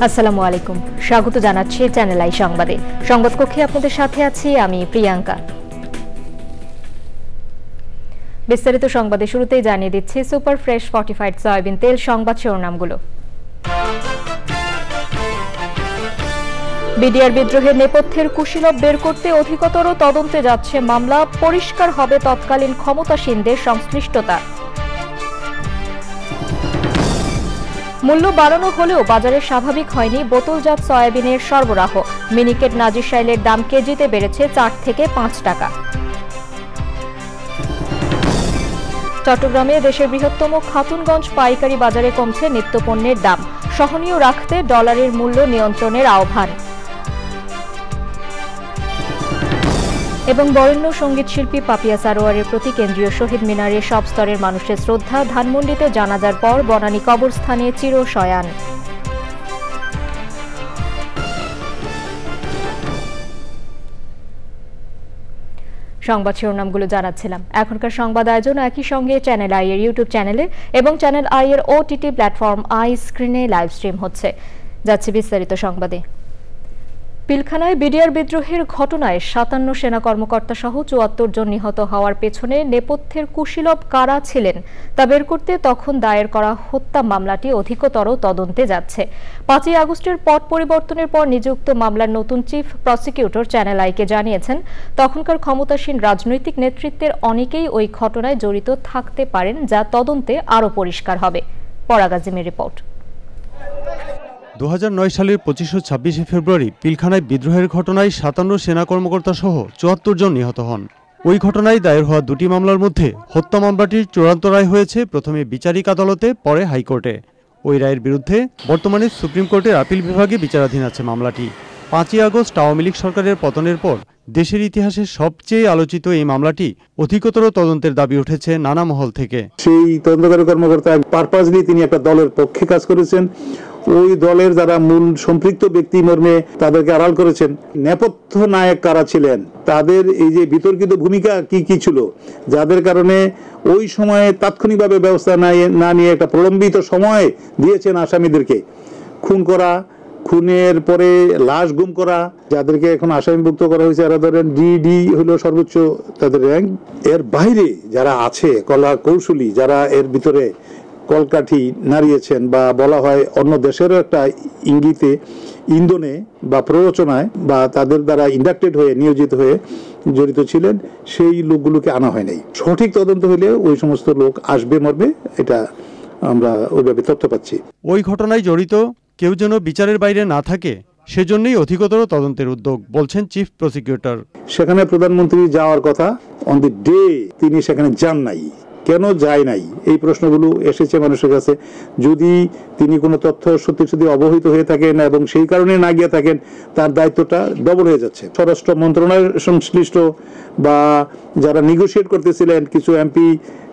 আসসালামু আলাইকুম, স্বাগত জানাচ্ছি চ্যানেল আই সংবাদে। সংবাদ কক্ষে আপনাদের সাথে আছি আমি প্রিয়াঙ্কা। বিস্তারিত সংবাদে শুরুতেই জানিয়ে দিচ্ছি সুপার ফ্রেশ ফর্টিফাইড সয়াবিন তেল সংবাদ শিরোনামগুলো। বিডিআর বিদ্রোহের নেপথ্যের কুশীলব বের করতে অধিকতর তদন্তে যাচ্ছে মামলা, পরিষ্কার হবে তৎকালীন ক্ষমতাসীনদের সংশ্লিষ্টতা। মূল্য বাড়ানো হলেও বাজারে স্বাভাবিক হয়নি বোতলজাত সয়াবিনের সরবরাহ। মিনিকেট নাজিরশাইলের দাম কেজিতে বেড়েছে 4 থেকে 5 টাকা। চট্টগ্রামে দেশের বৃহত্তম খাতুনগঞ্জ পাইকারি বাজারে কমছে নিত্যপণ্যের দাম, সহনীয় রাখতে ডলারের মূল্য নিয়ন্ত্রণের আহ্বান। এবং বরেণ্য সঙ্গীত শিল্পী পাপিয়া সারোয়ারের প্রতি কেন্দ্রীয় শহীদ মিনারে সব স্তরের মানুষের শ্রদ্ধা, ধানমন্ডিতে জানাজার পর বনানী কবরস্থানে চিরশয়ান। সংবাদ শিরোনামগুলো জানাচ্ছিলাম। এখনকার সংবাদ আয়োজন একই সঙ্গে চ্যানেল আই এর ইউটিউব চ্যানেলে এবং চ্যানেল আই এর ওটিটি প্ল্যাটফর্ম আই স্ক্রিনে লাইভ স্ট্রিম হচ্ছে। যাচ্ছে বিস্তারিত সংবাদে। পিলখানায় বিডিআর বিদ্রোহের ঘটনায় 57 সেনা কর্মকর্তা সহ 74 জন নিহত হওয়ার পেছনে নেপথ্যের কুশীলব কারা ছিলেন তা বের করতে তখন দায়ের করা হত্যা মামলাটি অধিকতর তদন্তে যাচ্ছে। 5 আগস্টের পট পরিবর্তনের পর নিযুক্ত মামলার নতুন চিফ প্রসিকিউটর চ্যানেল আইকে জানিয়েছেন, তখনকার ক্ষমতাসীন রাজনৈতিক নেতৃত্বের অনেকেই ওই ঘটনায় জড়িত থাকতে পারেন, যা তদন্তে আরও পরিষ্কার হবে। পরাগ আজিমের রিপোর্ট। 2009 সালের 25 ও 26 ফেব্রুয়ারি পিলখানায় বিদ্রোহের ঘটনায় 57 সেনা কর্মকর্তা সহ 74 জন নিহত হন। ওই ঘটনায় দায়ের হওয়া 2টি মামলার মধ্যে হত্যা মামলাটির চূড়ান্ত রায় হয়েছে প্রথমে বিচারিক আদালতে, পরে হাইকোর্টে। ওই রায়ের বিরুদ্ধে বর্তমানে সুপ্রিম কোর্টের আপিল বিভাগে বিচারাধীন আছে মামলাটি। 5 আগস্ট আওয়ামী লীগ সরকারের পতনের পর দেশের ইতিহাসে সবচেয়ে আলোচিত এই মামলাটি অধিকতর তদন্তের দাবি উঠেছে নানা মহল থেকে। সেই তদন্তকারী কর্মকর্তা পারপাসলি তিনি একটা দলের পক্ষে কাজ করেছেন, ওই দলের যারা মূল সম্পৃক্ত ব্যক্তি মর্মে তাদেরকে আড়াল করেছেন। নেপথ্য নায়ক কারা ছিলেন, তাদের এই যে বিতর্কিত ভূমিকা কি কি ছিল, যাদের কারণে ওই সময়ে তাৎক্ষণিকভাবে ব্যবস্থা না নিয়ে একটা প্রলম্বিত সময় দিয়েছেন আসামিদেরকে খুন করা, খুনের পরে লাশ গুম করা, যাদেরকে এখন আসামিভুক্ত করা হয়েছে এরা ধরেন ডিডি হলো সর্বোচ্চ তাদের র্যাঙ্ক। এর বাইরে যারা আছে কলা কৌশলী, যারা এর ভিতরে কলকাঠি নাড়িয়েছেন বা বলা হয় অন্য দেশেরও একটা ইঙ্গিতে ইন্ধনে বা প্ররোচনায় বা তাদের দ্বারা ইন্ডাক্টেড হয়ে নিয়োজিত হয়ে জড়িত ছিলেন, সেই লোকগুলোকে আনা হয় নাই। সঠিক তদন্ত হলে ওই সমস্ত লোক আসবে মরবে, এটা আমরা ওইভাবে তথ্য পাচ্ছি। ওই ঘটনায় জড়িত কেউ যেন বিচারের বাইরে না থাকে, সেজন্যই অধিকতর তদন্তের উদ্যোগ, বলছেন চিফ প্রসিকিউটর। সেখানে প্রধানমন্ত্রী যাওয়ার কথা, অন দি ডে তিনি সেখানে যান নাই, কেন যায় নাই, এই প্রশ্নগুলো এসেছে মানুষের কাছে। যদি তিনি কোনো তথ্য সত্যি অবহিত হয়ে থাকেন এবং সেই কারণে না গিয়ে থাকেন, তার দায়িত্বটা ডবল হয়ে যাচ্ছে। স্বরাষ্ট্র মন্ত্রণালয়ের সংশ্লিষ্ট বা যারা নেগোশিয়েট করতেছিলেন, কিছু এমপি,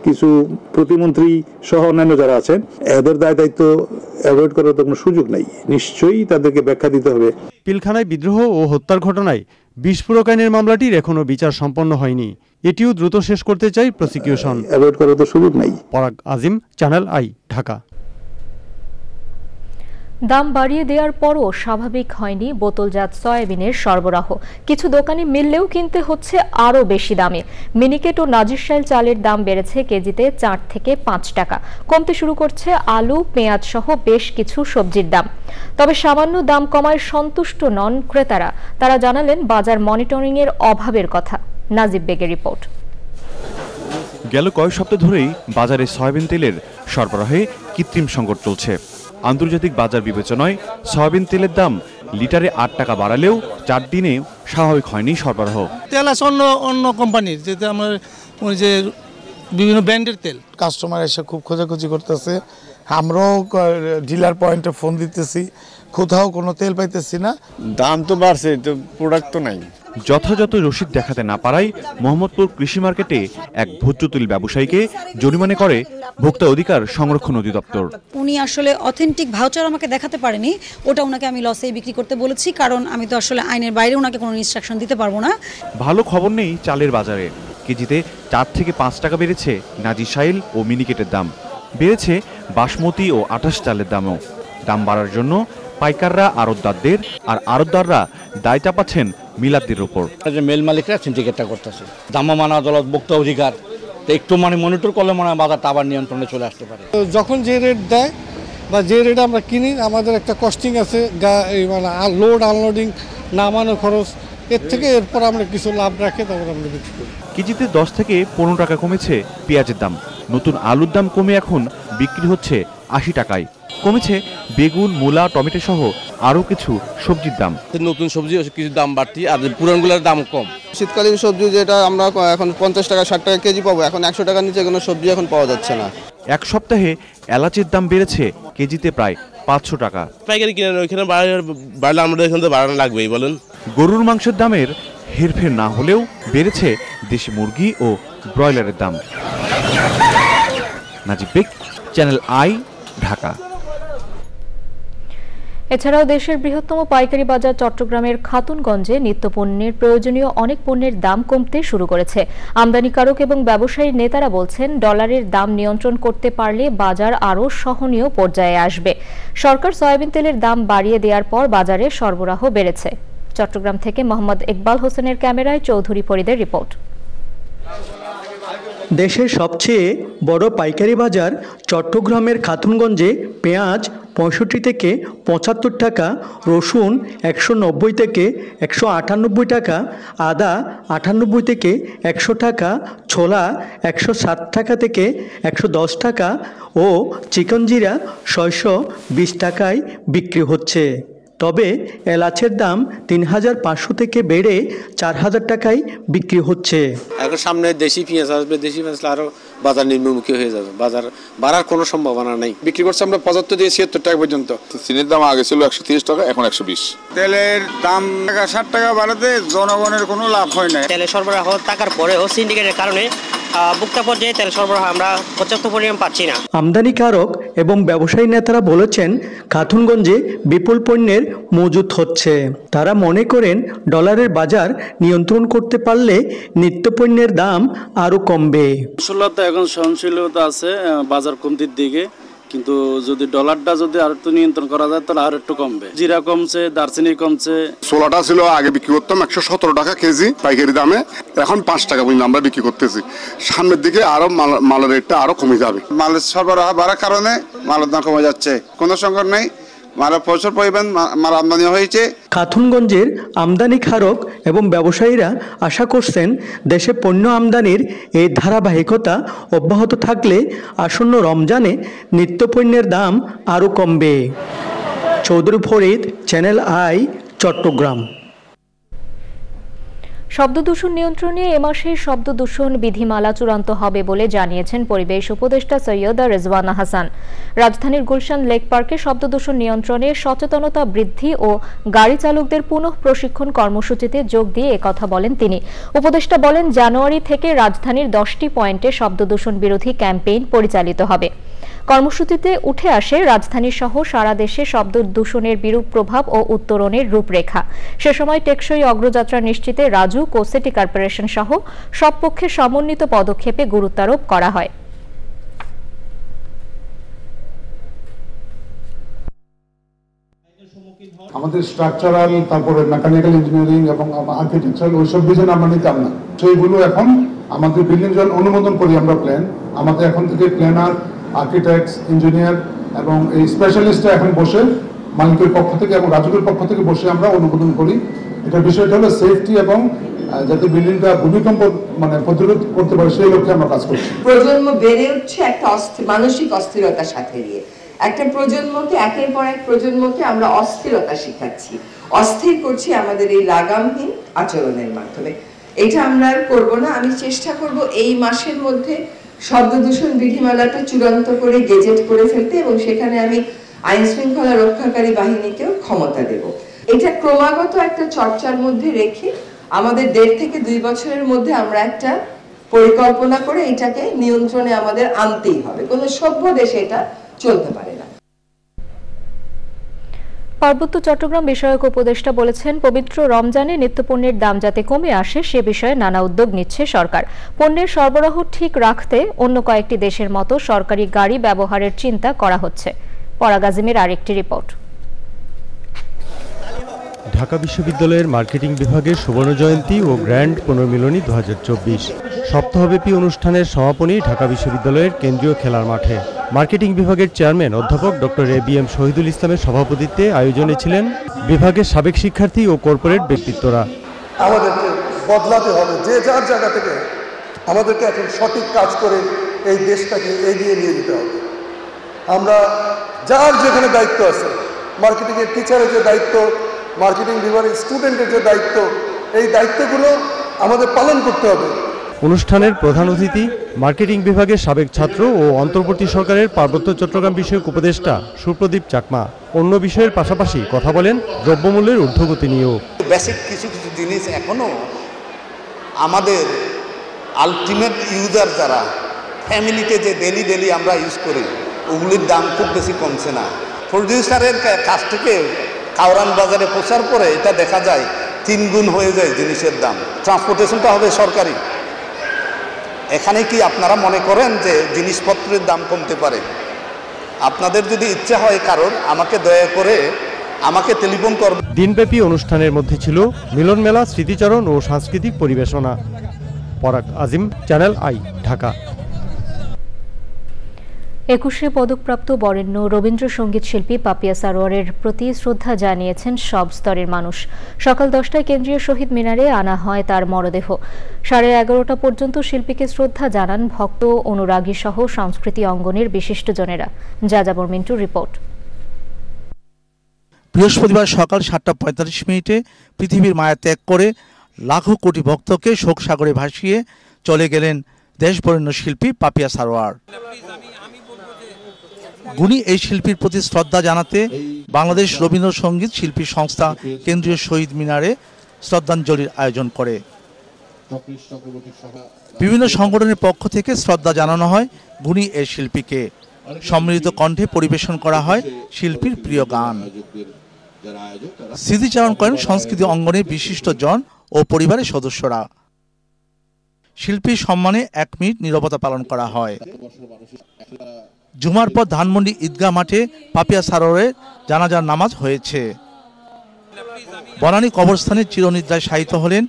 কিছু প্রতিমন্ত্রী সহ অন্যান্য যারা আছেন, এদের দায়িত্ব অ্যাভয়েড করার তো কোনো সুযোগ নাই। নিশ্চয়ই তাদেরকে ব্যাখ্যা দিতে হবে। পিলখানায় বিদ্রোহ ও হত্যার ঘটনায় বিস্ফোরক আইনের মামলাটির এখনো বিচার সম্পন্ন হয়নি, এটিও দ্রুত শেষ করতে চাই প্রসিকিউশন। অ্যাভয়েড করার তো সুযোগ নাই। পরাগ আজিম, চ্যানেল আই, ঢাকা। দাম বাড়িয়ে দেওয়ার পরও স্বাভাবিক হয়নি বোতলজাত সয়াবিনের সরবরাহ। কিছু দোকানে মিললেও কিনতে হচ্ছে আরও বেশি দামে। মিনিকেট ও নাজিরশাইল চালের দাম বেড়েছে কেজিতে 4 থেকে 5 টাকা। কমতে শুরু করছে আলু, পেঁয়াজ সহ বেশ কিছু সবজির দাম। তবে সামান্য দাম কমায় সন্তুষ্ট নন ক্রেতারা। তারা জানালেন বাজার মনিটরিং এর অভাবের কথা। নাজিব বেগের রিপোর্ট। গেল কয়েক সপ্তাহ ধরেই বাজারে সয়াবিন তেলের সরবরাহে কৃত্রিম সংকট চলছে। আন্তর্জাতিক বাজার বিবেচনায় সয়াবিন তেলের দাম লিটারে 8 টাকা বাড়ালেও 4 দিনে স্বাভাবিক হয়নি সরবরাহ। তেল আছে অন্য কোম্পানির, যেটা আমার ওই যে বিভিন্ন ব্র্যান্ডের তেল। কাস্টমার এসে খুব খোঁজাখুঁজি করতেছে, আমরাও ডিলার পয়েন্টে ফোন দিতেছি, কোথাও কোনো তেল পাইতেছি না। দাম তো বাড়ছে, তো প্রোডাক্ট তো নাই। যথাযথ রসিদ দেখাতে না পারায় মোহাম্মদপুর কৃষি মার্কেটে এক ভোজ্য তেল ব্যবসায়ীকে জরিমানা করে ভোক্তা অধিকার সংরক্ষণ অধিদপ্তর। উনি আসলে অথেন্টিক ভাউচার আমাকে দেখাতে পারেনি, ওটা ওনাকে আমি লসে বিক্রি করতে বলেছি, কারণ আমি তো আসলে আইনের বাইরে ওনাকে কোনো ইনস্ট্রাকশন দিতে পারবো না। ভালো খবর নেই চালের বাজারে। কেজিতে 4 থেকে 5 টাকা বেড়েছে নাজিরশাইল ও মিনিকেটের দাম। বেড়েছে বাসমতি ও আটাশ চালের দামও। দাম বাড়ার জন্য পাইকাররা আড়তদারদের আর আড়তদাররা দায় চাপাচ্ছেন মিলাদদের উপর। মেল মালিকরা সিন্ডিকেটটা করতেছে, দামামান আদালত, ভোক্তা অধিকার একটু মনিটর করলে মনে হয় বাজারটা আবার নিয়ন্ত্রণে চলে আসতে পারে। যখন যে রেট দেয় বা যে রেট আমরা কিনি, আমাদের একটা কস্টিং আছে, মানে লোড আনলোডিং, নামানো খরচ, এর থেকে এরপর আমরা কিছু লাভ রাখে তারপর আমরা বিক্রি করি। কেজিতে 10 থেকে 15 টাকা কমেছে পেঁয়াজের দাম। নতুন আলুর দাম কমে এখন বিক্রি হচ্ছে 80 টাকায়। কমেছে বেগুন, মূলা, টমেটো সহ আরও কিছু সবজির দাম। নতুন সবজি কিছু দাম বাড়তি, আর পুরানগুলোর দাম কম। শীতকালীন সবজি যেটা আমরা এখন 50 টাকা 60 টাকা কেজি পাবো, এখন 100 টাকার নিচে কোনো সবজি এখন পাওয়া যাচ্ছে না। এক সপ্তাহে এলাচের দাম বেড়েছে কেজিতে প্রায় 500 টাকা। পাইকারি কিনেন, ওইখানে বাড়লে আমাদের এখানে বাড়ানো লাগবেই বলেন। গরুর মাংসের দামের হেরফের না হলেও বেড়েছে দেশি মুরগি ও ব্রয়লারের দাম। নাজিব বেগ, চ্যানেল আই, ঢাকা। এছাড়াও দেশের বৃহত্তম পাইকারি বাজার চট্টগ্রামের খাতুনগঞ্জে নিত্যপণ্যের প্রয়োজনীয় অনেক পণ্যের দাম কমতে শুরু করেছে। আমদানিকারক এবং ব্যবসায়ী নেতারা বলছেন, ডলারের দাম নিয়ন্ত্রণ করতে পারলে বাজার আরও সহনীয় পর্যায়ে আসবে। সরকার সয়াবিন তেলের দাম বাড়িয়ে দেওয়ার পর বাজারে সরবরাহ বেড়েছে। চট্টগ্রাম থেকে মোহাম্মদ ইকবাল হোসেনের ক্যামেরায় চৌধুরী ফরিদের রিপোর্ট। দেশের সবচেয়ে বড় পাইকারি বাজার চট্টগ্রামের খাতুনগঞ্জে পেঁয়াজ 65 থেকে 75 টাকা, রসুন 190 থেকে 198 টাকা, আদা 98 থেকে 100 টাকা, ছোলা 160 টাকা থেকে 110 টাকা ও চিকনজিরা 620 টাকায় বিক্রি হচ্ছে। তবে এলাচের দাম 3500 থেকে বেড়ে 4000 টাকায় বিক্রি হচ্ছে। এখন সামনে দেশি পেঁয়াজ আসবে, দেশি পেঁয়াজ আরো বাজার নিম্নমুখী হয়ে যাবে, বাজার বাড়ার কোনো সম্ভাবনা নেই। বিক্রি করছে আমরা 75 থেকে 76 টাকা পর্যন্ত। চিনির দাম আগে ছিল 130 টাকা, এখন 120। তেলের দাম 60 টাকা বাড়াতে জনগণের কোনো লাভ হয় না। তেলের সরবরাহ থাকার পরেও সিন্ডিকেটের কারণে ভোক্তা পর্যায়ে তেল সরবরাহ আমরা পর্যাপ্ত পরিমাণ পাচ্ছি না। আমদানিকারক এবং ব্যবসায়ী নেতারা বলেছেন, খাতুনগঞ্জে বিপুল পণ্যের মজুত হচ্ছে। তারা মনে করেন, ডলারের বাজার নিয়ন্ত্রণ করতে পারলে নিত্যপণ্যের দাম আরও কমবে। সহনশীলতা এখন সহনশীলতা আছে বাজার কমতির দিকে, কিন্তু যদি ডলারটা যদি আর একটু নিয়ন্ত্রণ করা যায় তাহলে আর একটু কমবে। জিরা কমছে, দারচিনি কমছে। ছোলাটা ছিল আগে বিক্রি করতাম 117 টাকা কেজি পাইকারি দামে, এখন 5 টাকা পর্যন্ত আমরা বিক্রি করতেছি। সামনের দিকে আরো মালের রেটটা আরো কমে যাবে। মালের সরবরাহ বাড়ার কারণে মালের দাম কমে যাচ্ছে, কোনো সংকট নেই, মালের প্রচুর পরিমাণ মাল আমদানি হয়েছে। খাতুনগঞ্জের আমদানিকারক এবং ব্যবসায়ীরা আশা করছেন, দেশে পণ্য আমদানির এই ধারাবাহিকতা অব্যাহত থাকলে আসন্ন রমজানে নিত্যপণ্যের দাম আরও কমবে। চৌধুরী ফরিদ, চ্যানেল আই, চট্টগ্রাম। শব্দদূষণ নিয়ন্ত্রণে এ মাসে শব্দদূষণ বিধিমালা চূড়ান্ত হবে বলে জানিয়েছেন পরিবেশ উপদেষ্টা সৈয়দা রেজওয়ানা হাসান। রাজধানীর গুলশান লেক পার্কে শব্দদূষণ নিয়ন্ত্রণে সচেতনতা বৃদ্ধি ও গাড়ি চালকদের পুনঃ প্রশিক্ষণ কর্মসূচিতে যোগ দিয়ে একথা বলেন তিনি। উপদেষ্টা বলেন, জানুয়ারি থেকে রাজধানীর 10টি পয়েন্টে শব্দদূষণ বিরোধী ক্যাম্পেইন পরিচালিত হবে। কর্মসূচিতে উঠে আসে রাজধানী সহ সারা দেশে শব্দ দূষণের বিরূপ প্রভাব ও উত্তরণের রূপরেখা। সে সময় টেকসই অগ্রযাত্রা নিশ্চিতে রাজুক ও সিটি কর্পোরেশন সহ সব পক্ষে সমন্বিত পদক্ষেপে গুরুত্বারোপ করা হয়। আমাদের স্ট্রাকচারাল, তারপরে মেকানিক্যাল ইঞ্জিনিয়ারিং এবং আর্কিটেকচারাল ওইসব ডিজাইন আমরা নিতাম না, সেইগুলো এখন আমাদের বিল্ডিং যখন অনুমোদন করি আমরা প্ল্যান, আমাদের এখন থেকে প্ল্যানার, আর্কিটেক্টস, ইঞ্জিনিয়ার এবং এই স্পেশালিস্টরা এখন বসে মালিকের পক্ষ থেকে এবং রাজুকের পক্ষ থেকে বসে আমরা অনুমোদন করি। এটার বিষয়টা হলো সেফটি এবং যাতে বিল্ডিংটা ভূমিকম্প প্রতিরোধ করতে পারে, সেই লক্ষ্যে আমরা কাজ করছি। প্রজন্ম বেড়ে উঠছে একটা মানসিক অস্থিরতার সাথে নিয়ে। একটা প্রজন্মকে, একের পর এক প্রজন্মকে আমরা অস্থিরতা শিখাচ্ছি, অস্থির করছি আমাদের এই লাগামহীন আচরণের মাধ্যমে। এটা আমরা আর করবো না। আমি চেষ্টা করব এই মাসের মধ্যে শব্দদূষণ বিধিমালাটা চূড়ান্ত করে গেজেট করে ফেলতে, এবং সেখানে আমি আইন শৃঙ্খলা রক্ষাকারী বাহিনীকেও ক্ষমতা দেব। এটা ক্রমাগত একটা চর্চার মধ্যে রেখে আমাদের 1.5 থেকে 2 বছরের মধ্যে আমরা একটা পরিকল্পনা করে এটাকে নিয়ন্ত্রণে আমাদের আনতেই হবে। কোনো সভ্য দেশে এটা চলতে পারে না। পার্বত্য চট্টগ্রাম বিষয়ক উপদেষ্টা বলেছেন, পবিত্র রমজানে নিত্যপণ্যের দাম যাতে কমে আসে সে বিষয়ে নানা উদ্যোগ নিচ্ছে সরকার। পণ্যের সরবরাহ ঠিক রাখতে অন্য কয়েকটি দেশের মতো সরকারি গাড়ি ব্যবহারের চিন্তা করা হচ্ছে। পরাগ আজিমের আরেকটি রিপোর্ট। ঢাকা বিশ্ববিদ্যালয়ের মার্কেটিং বিভাগের সুবর্ণ জয়ন্তী ও গ্র্যান্ড পুনর্মিলনী 2024 সপ্তাহব্যাপী অনুষ্ঠানের সমাপনী ঢাকা বিশ্ববিদ্যালয়ের কেন্দ্রীয় খেলার মাঠে। মার্কেটিং বিভাগের চেয়ারম্যান অধ্যাপক ডক্টর এবিএম শহীদুল ইসলামের সভাপতিত্বে আয়োজনে ছিলেন বিভাগের সাবেক শিক্ষার্থী ও কর্পোরেট ব্যক্তিত্বরা। আমাদেরকে বদলাতে হবে, যে যার জায়গা থেকে আমাদেরকে এখন সঠিক কাজ করে এই দেশটাকে এগিয়ে নিয়ে যেতে হবে। আমরা যার যেখানে দায়িত্ব আছে, মার্কেটিংয়ের টিচারের যে দায়িত্ব, মার্কেটিং বিভাগের স্টুডেন্টের যে দায়িত্ব, এই দায়িত্বগুলো আমাদের পালন করতে হবে। অনুষ্ঠানের প্রধান অতিথি মার্কেটিং বিভাগের সাবেক ছাত্র ও অন্তর্বর্তী সরকারের পার্বত্য চট্টগ্রাম বিষয়ক উপদেষ্টা সুপ্রদীপ চাকমা। অন্য বিষয়ের পাশাপাশি কথা বলেন দ্রব্যমূল্যের ঊর্ধ্বগতি নিয়েও। বেসিক কিছু কিছু জিনিস এখনো আমাদের আলটিমেট ইউজার যারা ফ্যামিলিতে যে ডেলি আমরা ইউজ করি, ওগুলির দাম খুব বেশি কমছে না। প্রডিউসারের কাছ থেকে কাউরান বাজারে পৌঁছার পরে এটা দেখা যায় 3 গুণ হয়ে যায় জিনিসের দাম। ট্রান্সপোর্টেশনটা হবে সরকারি। এখানে কি আপনারা মনে করেন যে জিনিসপত্রের দাম কমতে পারে? আপনাদের যদি ইচ্ছা হয় কারোর, আমাকে দয়া করে আমাকে টেলিফোন করবেন। দিনব্যাপী অনুষ্ঠানের মধ্যে ছিল মিলন মেলা, স্মৃতিচারণ ও সাংস্কৃতিক পরিবেশনা। পরাগ আজিম, চ্যানেল আই, ঢাকা। 21শে পদকপ্রাপ্ত বরেণ্য রবীন্দ্রসঙ্গীত শিল্পী পাপিয়া সারোয়ারের প্রতি শ্রদ্ধা জানিয়েছেন সব স্তরের মানুষ। সকাল 10টায় কেন্দ্রীয় শহীদ মিনারে আনা হয় তার মরদেহ। 11:30 পর্যন্ত শিল্পীকে শ্রদ্ধা জানান ভক্ত, অনুরাগী সহ সংস্কৃতি অঙ্গনের বিশিষ্টজনেরা। যাযাবর মিন্টুর রিপোর্ট। বৃহস্পতিবার সকাল 7:45 পৃথিবীর মায়া ত্যাগ করে লাখো কোটি ভক্তকে শোক সাগরে ভাসিয়ে চলে গেলেন দেশবরেণ্য শিল্পী পাপিয়া সারোয়ার। গুণী এই শিল্পীর প্রতি শ্রদ্ধা জানাতে বাংলাদেশ রবীন্দ্রসঙ্গীত শিল্পী সংস্থা কেন্দ্রীয় শহীদ মিনারে শ্রদ্ধাঞ্জলির আয়োজন করে। বিভিন্ন সংগঠনের পক্ষ থেকে শ্রদ্ধা জানানো হয় গুণী এই শিল্পীকে। সম্মিলিত কণ্ঠে পরিবেশন করা হয় শিল্পীর প্রিয় গান। স্মৃতিচারণ করেন সংস্কৃতি অঙ্গনের বিশিষ্টজন ও পরিবারের সদস্যরা। শিল্পীর সম্মানে 1 মিনিট নীরবতা পালন করা হয়। জুমার পর ধানমন্ডি ঈদগাহ মাঠে পাপিয়া সারোয়ারের জানাজার নামাজ হয়েছে। বনানী কবরস্থানে চিরনিদ্রায় শায়িত হলেন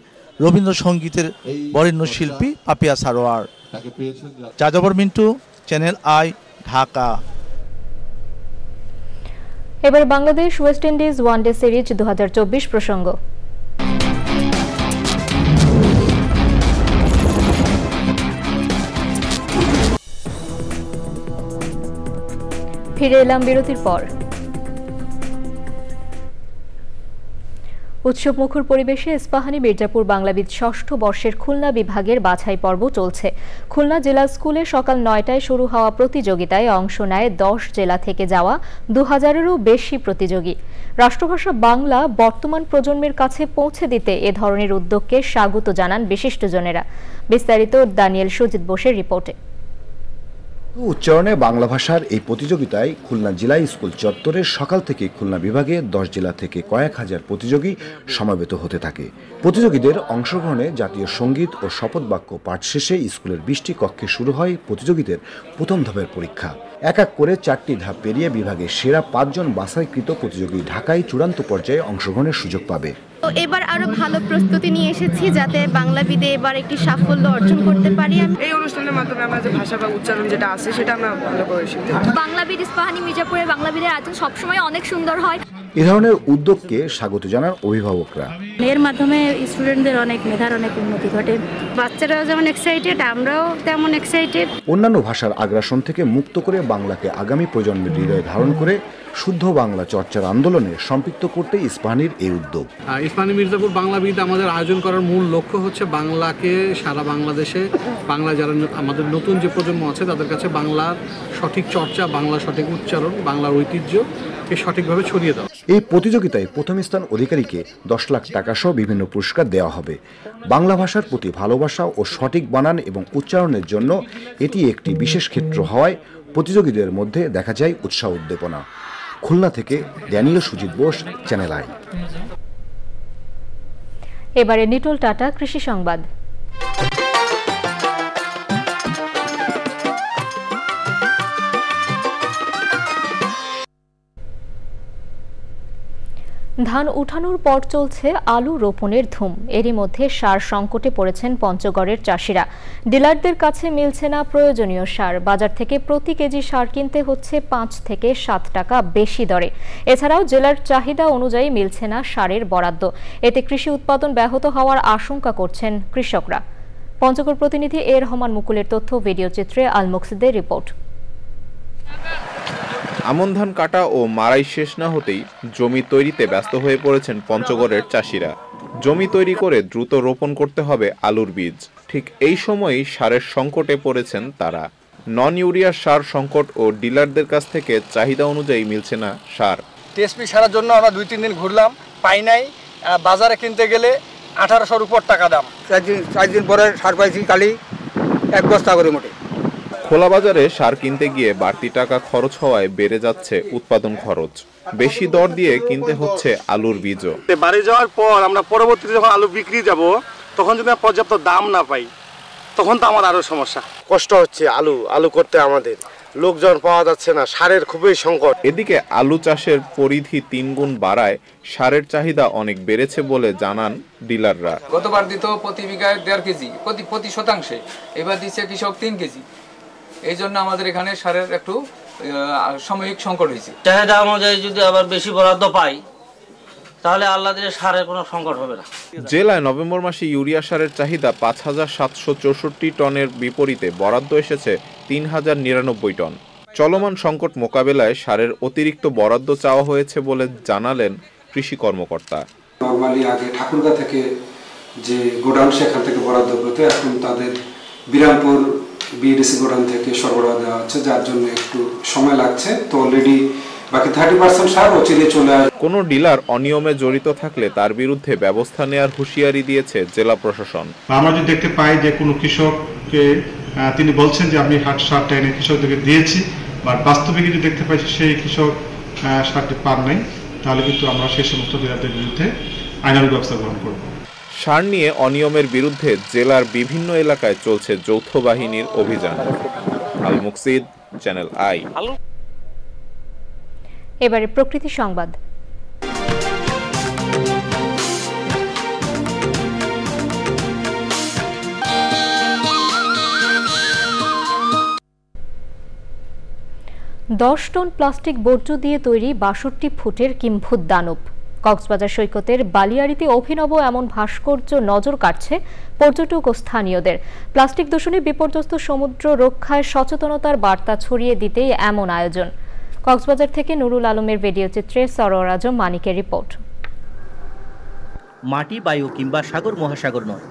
রবীন্দ্রসঙ্গীতের বরেণ্য শিল্পী পাপিয়া সারোয়ার। যাযাবর মিন্টু, চ্যানেল আই, ঢাকা। এবার Bangladesh West Indies one day series 2024 প্রসঙ্গ। ফিরে এলাম বিরতির পর। উৎসবমুখর পরিবেশে ইস্পাহানি মির্জাপুর বাংলাবিদ 6ষ্ঠ বর্ষের খুলনা বিভাগের বাছাই পর্ব চলছে। খুলনা জেলা স্কুলে সকাল 9টায় শুরু হওয়া প্রতিযোগিতায় অংশ নেয় 10 জেলা থেকে যাওয়া 2000-এরও বেশি প্রতিযোগী। রাষ্ট্রভাষা বাংলা বর্তমান প্রজন্মের কাছে পৌঁছে দিতে এ ধরনের উদ্যোগকে স্বাগত জানান বিশিষ্টজনেরা। বিস্তারিত দানিয়েল সুজিত বোসের রিপোর্টে। উচ্চারণে বাংলা ভাষার এই প্রতিযোগিতায় খুলনা জেলা স্কুল চত্বরে সকাল থেকে খুলনা বিভাগে 10 জেলা থেকে কয়েক হাজার প্রতিযোগী সমাবেত হতে থাকে। প্রতিযোগীদের অংশগ্রহণে জাতীয় সঙ্গীত ও শপথ বাক্য পাঠ শেষে স্কুলের 20টি কক্ষে শুরু হয় প্রতিযোগীদের প্রথম ধাপের পরীক্ষা। এক এক করে 4টি ধাপ পেরিয়ে বিভাগের সেরা 5 জন বাছাইকৃত প্রতিযোগী ঢাকায় চূড়ান্ত পর্যায়ে অংশগ্রহণের সুযোগ পাবে। এবার আরো ভালো প্রস্তুতি নিয়ে এসেছি যাতে বাংলাবিদে এবার একটি সাফল্য অর্জন করতে পারি। এই অনুষ্ঠানের মাধ্যমে আমরা যে ভাষা বা উচ্চারণ যেটা আছে সেটা আমরা ভালো করে শিখতে পারি। বাংলাবিদ ইস্পাহানি মির্জাপুরের বাংলাবিদের আয়োজন সবসময় অনেক সুন্দর হয়। এ ধরনের উদ্যোগকে স্বাগত জানান অভিভাবকরা। এর মাধ্যমে স্টুডেন্টদের অনেক মেধার অনেক উন্নতি ঘটে। বাচ্চারাও যেমন এক্সাইটেড, আমরাও তেমন এক্সাইটেড। অন্যান্য ভাষার আগ্রাসন থেকে মুক্ত করে বাংলাকে আগামী প্রজন্মের হৃদয়ে ধারণ করে শুদ্ধ বাংলা চর্চার আন্দোলনে সম্পৃক্ত করতে ইস্পাহানির এই উদ্যোগ। ইস্পাহানি মির্জাপুর বাংলা বিদ আমাদের আয়োজন করার মূল লক্ষ্য হচ্ছে বাংলাকে সারা বাংলাদেশে, বাংলা যারা আমাদের নতুন যে প্রজন্ম আছে তাদের কাছে বাংলার সঠিক চর্চা, বাংলার সঠিক উচ্চারণ, বাংলার ঐতিহ্যকে সঠিকভাবে ছড়িয়ে দেওয়া। এই প্রতিযোগিতায় প্রথম স্থান অধিকারীকে 10 লাখ টাকা সহ বিভিন্ন পুরস্কার দেওয়া হবে। বাংলা ভাষার প্রতি ভালোবাসা ও সঠিক বানান এবং উচ্চারণের জন্য এটি একটি বিশেষ ক্ষেত্র হওয়ায় প্রতিযোগীদের মধ্যে দেখা যায় উৎসাহ উদ্দীপনা। খুলনা থেকে Daniel Sujit Bose, channel I. এবারে নিটোল টাটা কৃষি সংবাদ। ধান উঠানোর পর চলছে আলু রোপণের ধুম। এরই মধ্যে সার সংকটে পড়েছেন পঞ্চগড়ের চাষিরা। ডিলারদের কাছে মিলছে না প্রয়োজনীয় সার। বাজার থেকে প্রতি কেজি সার কিনতে হচ্ছে 5 থেকে 7 টাকা বেশি দরে। এছাড়াও জেলার চাহিদা অনুযায়ী মিলছে না সারের বরাদ্দ। এতে কৃষি উৎপাদন ব্যাহত হওয়ার আশঙ্কা করছেন কৃষকরা। পঞ্চগড় প্রতিনিধি এ রহমান মুকুলের তথ্য, ভিডিও চিত্রে আল মুকসিদের রিপোর্ট। আমন ধান কাটা ও মাড়াই শেষ না হতেই জমি তৈরিতে ব্যস্ত হয়ে পড়েছেন পঞ্চগড়ের চাষিরা। জমি তৈরি করে দ্রুত রোপণ করতে হবে আলুর বীজ। ঠিক এই সময়ই সারের সংকটে পড়েছেন তারা। নন ইউরিয়া সার সংকট ও ডিলারদের কাছ থেকে চাহিদা অনুযায়ী মিলছে না সার। টিএসপি সারের জন্য আমরা 2-3 দিন ঘুরলাম, পাই নাই। বাজারে কিনতে গেলে 1800-র উপর টাকা দাম। 4 দিন পরে সার পাইছি কালি 1 বস্তা করে মোটে। খোলা বাজারে সার কিনতে গিয়ে বাড়তি টাকা খরচ হওয়ায় বেড়ে যাচ্ছে উৎপাদন খরচ। বেশি দর দিয়ে কিনতে হচ্ছে আলুর বীজও। বাড়ি যাওয়ার পর আমরা পরবর্তীতে যখন আলু বিক্রি যাব তখন যদি পর্যাপ্ত দাম না পাই তখন তো আমার আরো সমস্যা। কষ্ট হচ্ছে আলু করতে, আমাদের লোকজন পাওয়া যাচ্ছে না, সারের খুবই সংকট। এদিকে আলু চাষের পরিধি 3 গুণ বাড়ায় সারের চাহিদা অনেক বেড়েছে বলে জানান ডিলাররা। গতবার দিত প্রতি বিঘায় 1.5 কেজি প্রতি শতাংশে, এবার দিচ্ছে কৃষক 3 কেজি। এই জন্য আমাদের এখানে সারের একটু সাময়িক সংকট হয়েছে। চাহিদা অনুযায়ী যদি আবার বেশি বরাদ্দ পাই তাহলে আল্লাহ দিলে সারের কোনো সংকট হবে না। জেলায় নভেম্বর মাসে ইউরিয়া সারের চাহিদা 5764 টনের বিপরীতে বরাদ্দ এসেছে 3099 টন। চলমান সংকট মোকাবেলায় সারের অতিরিক্ত বরাদ্দ চাওয়া হয়েছে বলে জানালেন কৃষি কর্মকর্তা। নরমালি আগে ঠাকুরগা থেকে যে গোডাউন সেখান থেকে বরাদ্দ পেতে এখন তাদের বিরামপুর বিএডিসি গোডাউন থেকে সরবরাহ দেওয়া হচ্ছে, যার জন্য একটু সময় লাগছে। তো অলরেডি বাকি 30% সার অচিরে চলে আসে। কোনো ডিলার অনিয়মে জড়িত থাকলে তার বিরুদ্ধে ব্যবস্থা নেওয়ার হুঁশিয়ারি দিয়েছে জেলা প্রশাসন। আমরা যদি দেখতে পাই যে কোনো কৃষককে তিনি বলছেন যে আমি সারটা এনে কৃষকদেরকে দিয়েছি, বাট বাস্তবে কিন্তু দেখতে পাইছি সেই কৃষক সারটি পান নাই, তাহলে কিন্তু আমরা সেই সমস্ত ডিলারদের বিরুদ্ধে আইনানুগ ব্যবস্থা গ্রহণ করব। সার নিয়ে অনিয়মের বিরুদ্ধে জেলার বিভিন্ন এলাকায় চলছে যৌথ বাহিনীর অভিযান। আল মুকসিদ, চ্যানেল আই। এবারে প্রকৃতি সংবাদ। দশ টন প্লাস্টিক বর্জ্য দিয়ে তৈরি 62 ফুটের কিম্ভূত দানব। কক্সবাজার সৈকতের বালিয়াড়িতে অভিনব এমন ভাস্কর্য নজর কাটছে পর্যটক ও স্থানীয়দের। প্লাস্টিক দূষণে বিপর্যস্ত সমুদ্র রক্ষায় সচেতনতার বার্তা ছড়িয়ে দিতেই এমন আয়োজন। কক্সবাজার থেকে নুরুল আলমের ভিডিও চিত্রে সরোয়ার আজম মানিকের রিপোর্ট। মাটি, বায়ু কিংবা সাগর মহাসাগর নয়,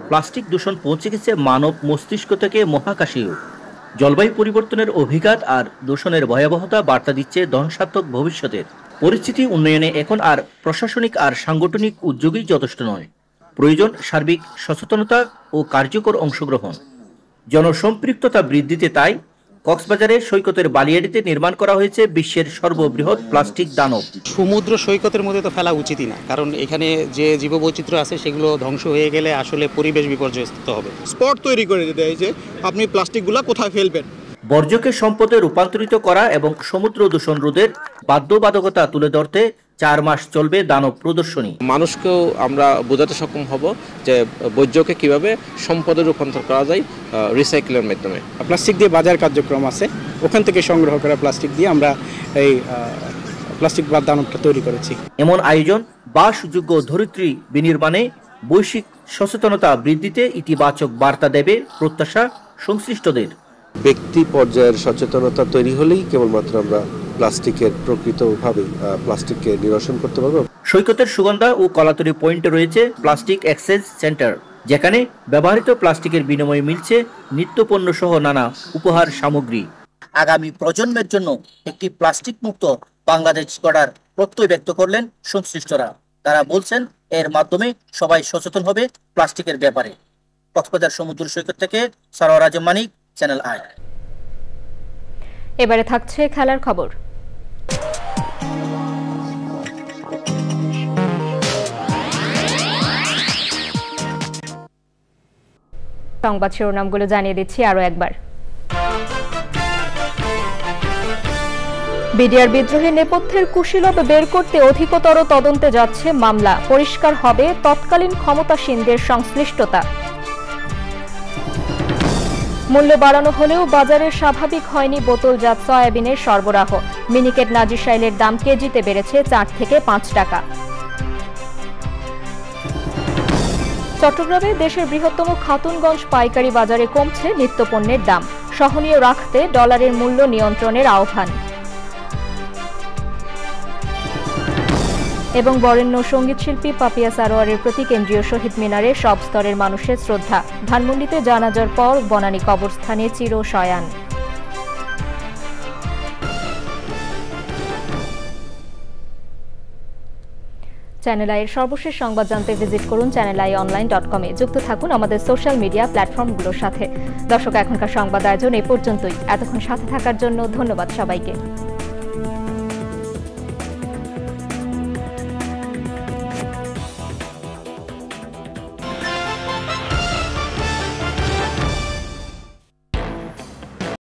প্লাস্টিক দূষণ পৌঁছে গেছে মানব মস্তিষ্ক থেকে মহাকাশেও। জলবায়ু পরিবর্তনের অভিঘাত আর দূষণের ভয়াবহতা বার্তা দিচ্ছে ধ্বংসাত্মক ভবিষ্যতের। পরিস্থিতি উন্নয়নে এখন আর প্রশাসনিক আর সাংগঠনিক উদ্যোগই যথেষ্ট নয়, প্রয়োজন সার্বিক সচেতনতা ও কার্যকর অংশগ্রহণ। জনসম্পৃক্ততা বৃদ্ধিতে তাই কক্সবাজারে সৈকতের বালিয়াড়িতে নির্মাণ করা হয়েছে বিশ্বের সর্ববৃহৎ প্লাস্টিক দানব। সমুদ্র সৈকতের মধ্যে তো ফেলা উচিতই না, কারণ এখানে যে জীববৈচিত্র্য আছে সেগুলো ধ্বংস হয়ে গেলে আসলে পরিবেশ বিপর্যস্ত হবে। স্পট তৈরি করে দিতে হয় যে আপনি প্লাস্টিকগুলো কোথায় ফেলবেন। বর্জ্যকে সম্পদে রূপান্তরিত করা এবং সমুদ্র দূষণ রোধের বাধ্যবাধকতা তুলে ধরতে 4 মাস চলবে দানব প্রদর্শনী। মানুষকেও আমরা বোঝাতে সক্ষম হব যে বর্জ্যকে কিভাবে সম্পদে রূপান্তর করা যায় রিসাইকেলের মাধ্যমে। প্লাস্টিক দিয়ে বাজার কার্যক্রম আছে, ওখান থেকে সংগ্রহ করা প্লাস্টিক দিয়ে আমরা এই প্লাস্টিক বাদ দানবটা তৈরি করেছি। এমন আয়োজন বাসযোগ্য ধরিত্রী বিনির্মাণে বৈশ্বিক সচেতনতা বৃদ্ধিতে ইতিবাচক বার্তা দেবে প্রত্যাশা সংশ্লিষ্টদের। ব্যক্তি পর্যায়ের সচেতনতা তৈরি হলেই কেবলমাত্র আমরা প্লাস্টিকের প্রকৃতভাবে প্লাস্টিককে নিরসন করতে পারবো। সৈকতের সুগন্ধা ও কলাতলী পয়েন্টে রয়েছে প্লাস্টিক এক্সচেঞ্জ সেন্টার, যেখানে ব্যবহৃত প্লাস্টিকের বিনিময়ে মিলছে নিত্যপণ্য সহ নানা উপহার সামগ্রী। আগামী প্রজন্মের জন্য একটি প্লাস্টিক মুক্ত বাংলাদেশ গড়ার প্রত্যয় ব্যক্ত করলেন সংশ্লিষ্টরা। তারা বলছেন এর মাধ্যমে সবাই সচেতন হবে প্লাস্টিকের ব্যাপারে। কক্সবাজার সমুদ্র সৈকত থেকে সরওয়ার আজম মানিক, চ্যানেল আই। এবারে থাকছে খেলার খবর। সংবাদ শিরোনামগুলো জানিয়ে দিচ্ছি আরো একবার। বিডিআর বিদ্রোহের নেপথ্যের কুশীলব বের করতে অধিকতর তদন্তে যাচ্ছে মামলা। পরিষ্কার হবে তৎকালীন ক্ষমতাসীনদের সংশ্লিষ্টতা। মূল্য বাড়ানো হলেও বাজারে স্বাভাবিক হয়নি বোতলজাত সয়াবিনের সরবরাহ। মিনিকেট নাজিরশাইলের দাম কেজিতে বেড়েছে 4 থেকে 5 টাকা। চট্টগ্রামে দেশের বৃহত্তম খাতুনগঞ্জ পাইকারি বাজারে কমছে নিত্যপণ্যের দাম। সহনীয় রাখতে ডলারের মূল্য নিয়ন্ত্রণের আহ্বান। এবং বরেণ্য সঙ্গীতশিল্পী পাপিয়া সারোয়ারের প্রতি কেন্দ্রীয় শহীদ মিনারে সব স্তরের মানুষের শ্রদ্ধা। ধানমন্ডিতে জানাজার পর বনানী কবরস্থানে চির শয়ান। চ্যানেল আইয়ের সর্বশেষ সংবাদ জানতে ভিজিট করুন channelionline.com-এ। যুক্ত থাকুন আমাদের সোশ্যাল মিডিয়া প্ল্যাটফর্মগুলোর সাথে। দর্শক, এখনকার সংবাদ আয়োজন এই পর্যন্তই। এতক্ষণ সাথে থাকার জন্য ধন্যবাদ সবাইকে।